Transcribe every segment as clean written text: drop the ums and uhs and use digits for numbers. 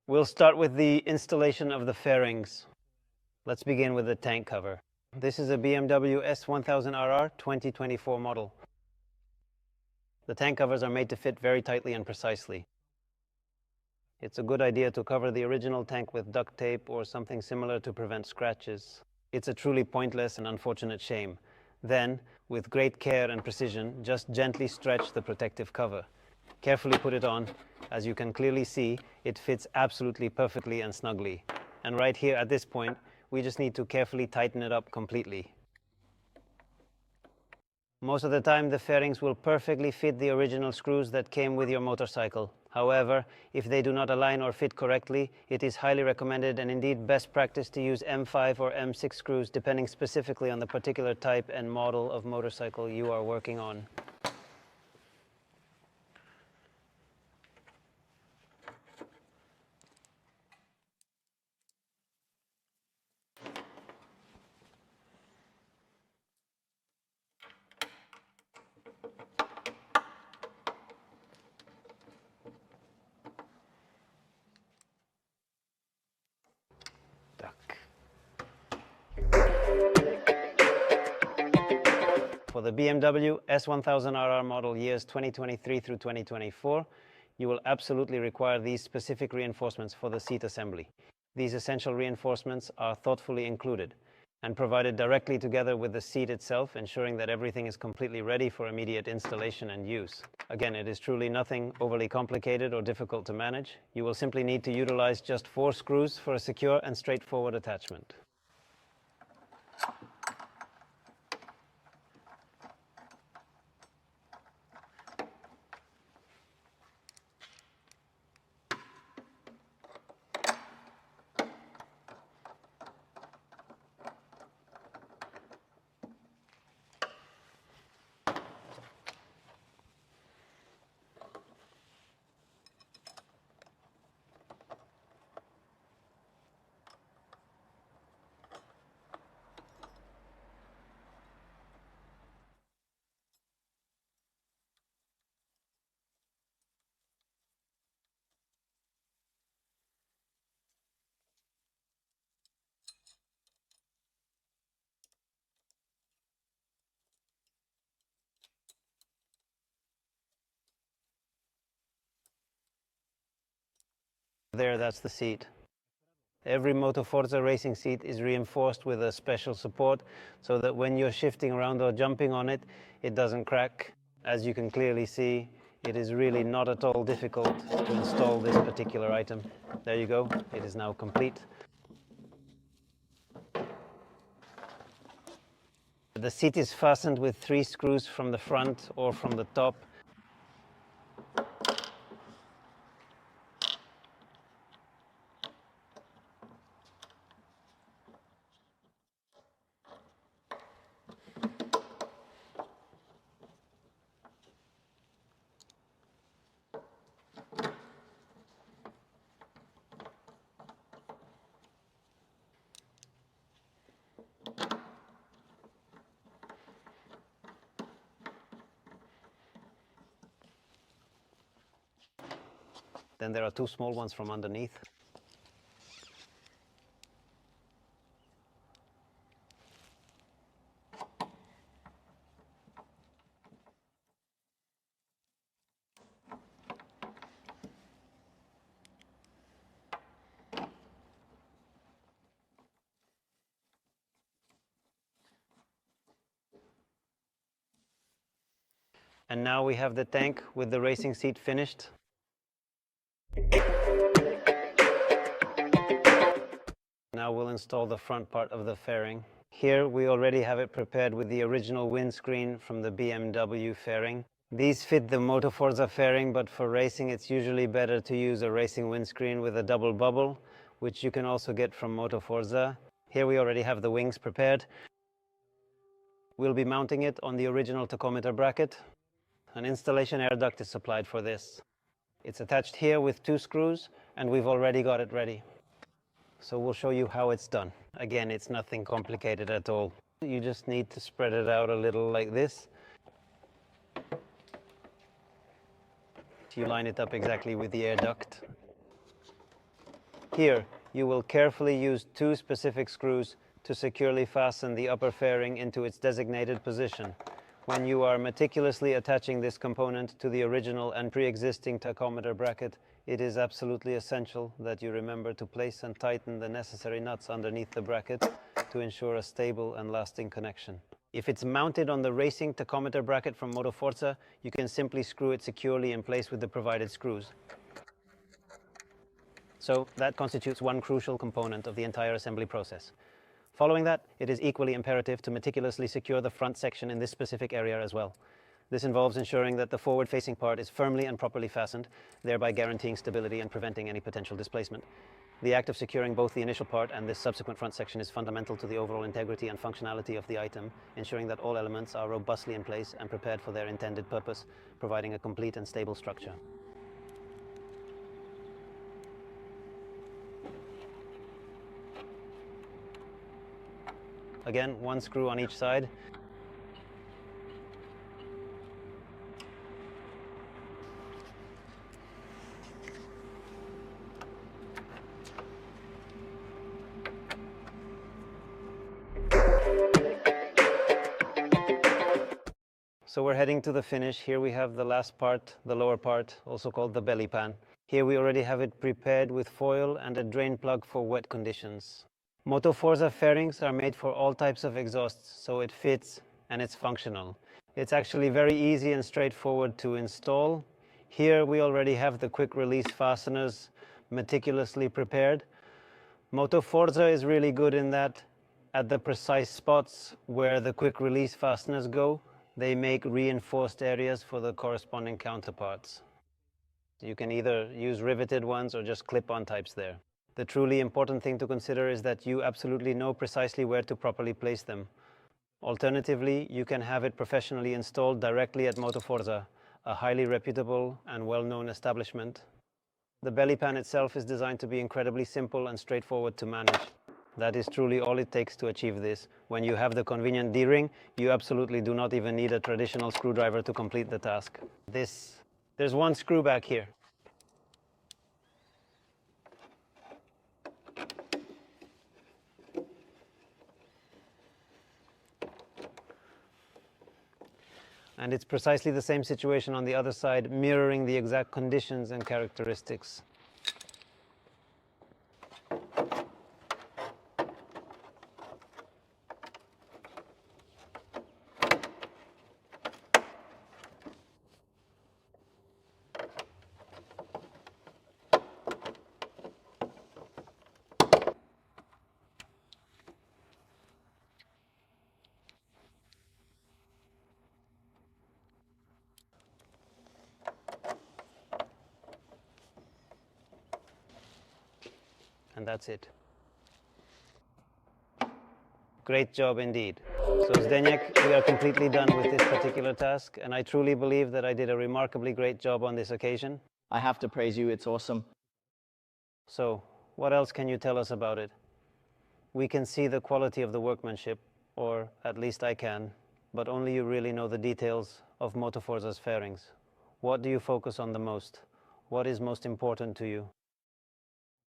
We'll start with the installation of the fairings. Let's begin with the tank cover. This is a BMW S 1000RR 2024 model. The tank covers are made to fit very tightly and precisely. It's a good idea to cover the original tank with duct tape or something similar to prevent scratches. It's a truly pointless and unfortunate shame. Then, with great care and precision, just gently stretch the protective cover. Carefully put it on. As you can clearly see, it fits absolutely perfectly and snugly. And right here at this point, we just need to carefully tighten it up completely. Most of the time, the fairings will perfectly fit the original screws that came with your motorcycle. However, if they do not align or fit correctly, it is highly recommended and indeed best practice to use M5 or M6 screws, depending specifically on the particular type and model of motorcycle you are working on. For the BMW S1000RR model years 2023 through 2024, you will absolutely require these specific reinforcements for the seat assembly. These essential reinforcements are thoughtfully included and provided directly together with the seat itself, ensuring that everything is completely ready for immediate installation and use. Again, it is truly nothing overly complicated or difficult to manage. You will simply need to utilize just 4 screws for a secure and straightforward attachment. There, that's the seat. Every Motoforza racing seat is reinforced with a special support so that when you're shifting around or jumping on it, it doesn't crack. As you can clearly see, it is really not at all difficult to install this particular item. There you go, it is now complete. The seat is fastened with 3 screws from the front or from the top. Then there are 2 small ones from underneath. And now we have the tank with the racing seat finished. Now we'll install the front part of the fairing. Here we already have it prepared with the original windscreen from the BMW fairing. These fit the Motoforza fairing, but for racing it's usually better to use a racing windscreen with a double bubble, which you can also get from Motoforza. Here we already have the wings prepared. We'll be mounting it on the original tachometer bracket. An installation air duct is supplied for this. It's attached here with 2 screws, and we've already got it ready. So we'll show you how it's done. Again, it's nothing complicated at all. You just need to spread it out a little like this. duct, you line it up exactly with the air duct. Here, you will carefully use 2 specific screws to securely fasten the upper fairing into its designated position. When you are meticulously attaching this component to the original and pre-existing tachometer bracket, it is absolutely essential that you remember to place and tighten the necessary nuts underneath the bracket to ensure a stable and lasting connection. If it's mounted on the racing tachometer bracket from Motoforza, you can simply screw it securely in place with the provided screws. So that constitutes one crucial component of the entire assembly process. Following that, it is equally imperative to meticulously secure the front section in this specific area as well. This involves ensuring that the forward-facing part is firmly and properly fastened, thereby guaranteeing stability and preventing any potential displacement. The act of securing both the initial part and this subsequent front section is fundamental to the overall integrity and functionality of the item, ensuring that all elements are robustly in place and prepared for their intended purpose, providing a complete and stable structure. Again, 1 screw on each side. So we're heading to the finish. Here we have the last part, the lower part, also called the belly pan. Here we already have it prepared with foil and a drain plug for wet conditions. Motoforza fairings are made for all types of exhausts, so it fits and it's functional. It's actually very easy and straightforward to install. Here we already have the quick release fasteners meticulously prepared. Motoforza is really good in that at the precise spots where the quick release fasteners go, they make reinforced areas for the corresponding counterparts. You can either use riveted ones or just clip-on types there. The truly important thing to consider is that you absolutely know precisely where to properly place them. Alternatively, you can have it professionally installed directly at Motoforza, a highly reputable and well-known establishment. The belly pan itself is designed to be incredibly simple and straightforward to manage. That is truly all it takes to achieve this. When you have the convenient D-ring, you absolutely do not even need a traditional screwdriver to complete the task. There's 1 screw back here. And it's precisely the same situation on the other side, mirroring the exact conditions and characteristics. And that's it. Great job indeed. So Zdeněk, we are completely done with this particular task, and I truly believe that I did a remarkably great job on this occasion. I have to praise you, it's awesome. So, what else can you tell us about it? We can see the quality of the workmanship, or at least I can, but only you really know the details of Motoforza's fairings. What do you focus on the most? What is most important to you?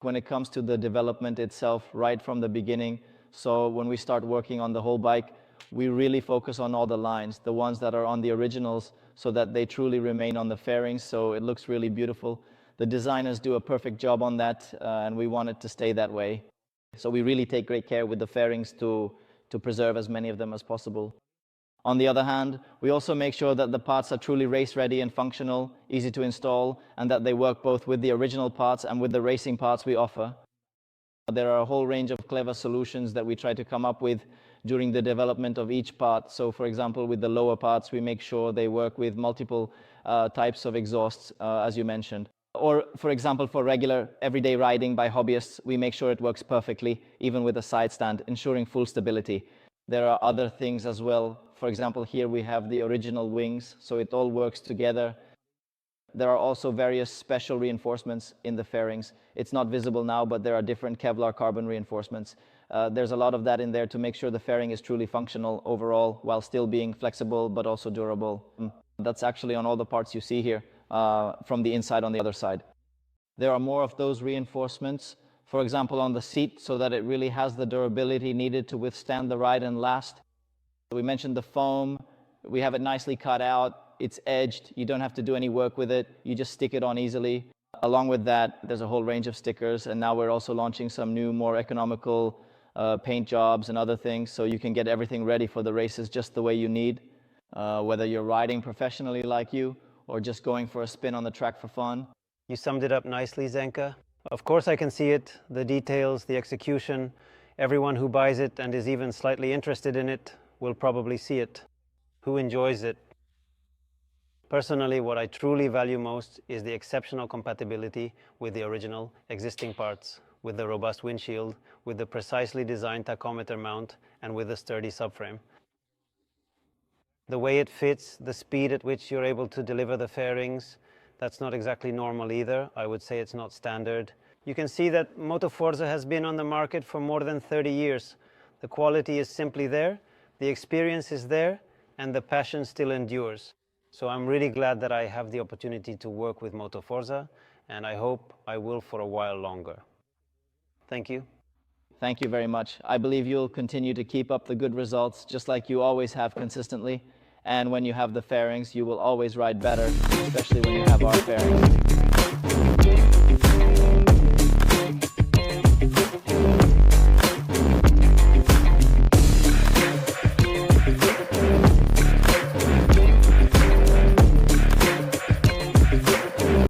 When it comes to the development itself, right from the beginning, so when we start working on the whole bike, we really focus on all the lines, the ones that are on the originals, so that they truly remain on the fairings, so it looks really beautiful. The designers do a perfect job on that, and we want it to stay that way. So we really take great care with the fairings to preserve as many of them as possible. On the other hand, we also make sure that the parts are truly race-ready and functional, easy to install, and that they work both with the original parts and with the racing parts we offer. There are a whole range of clever solutions that we try to come up with during the development of each part. So, for example, with the lower parts, we make sure they work with multiple types of exhausts, as you mentioned. Or, for example, for regular everyday riding by hobbyists, we make sure it works perfectly, even with a side stand, ensuring full stability. There are other things as well. For example, here we have the original wings, so it all works together. There are also various special reinforcements in the fairings. It's not visible now, but there are different Kevlar-Carbon reinforcements. There's a lot of that in there to make sure the fairing is truly functional overall, while still being flexible, but also durable. That's actually on all the parts you see here. from the inside on the other side. There are more of those reinforcements, for example, on the seat, so that it really has the durability needed to withstand the ride and last. We mentioned the foam. We have it nicely cut out. It's edged. You don't have to do any work with it. You just stick it on easily. Along with that, there's a whole range of stickers, and now we're also launching some new, more economical paint jobs and other things, so you can get everything ready for the races just the way you need, whether you're riding professionally like you or just going for a spin on the track for fun. You summed it up nicely, Zenka. Of course I can see it, the details, the execution. Everyone who buys it and is even slightly interested in it will probably see it. Who enjoys it? Personally, what I truly value most is the exceptional compatibility with the original existing parts, with the robust windshield, with the precisely designed tachometer mount, and with the sturdy subframe. The way it fits, the speed at which you're able to deliver the fairings, that's not exactly normal either. I would say it's not standard. You can see that Motoforza has been on the market for more than 30 years. The quality is simply there, the experience is there, and the passion still endures. So I'm really glad that I have the opportunity to work with Motoforza, and I hope I will for a while longer. Thank you. Thank you very much. I believe you'll continue to keep up the good results, just like you always have consistently. And when you have the fairings, you will always ride better, especially when you have our fairings.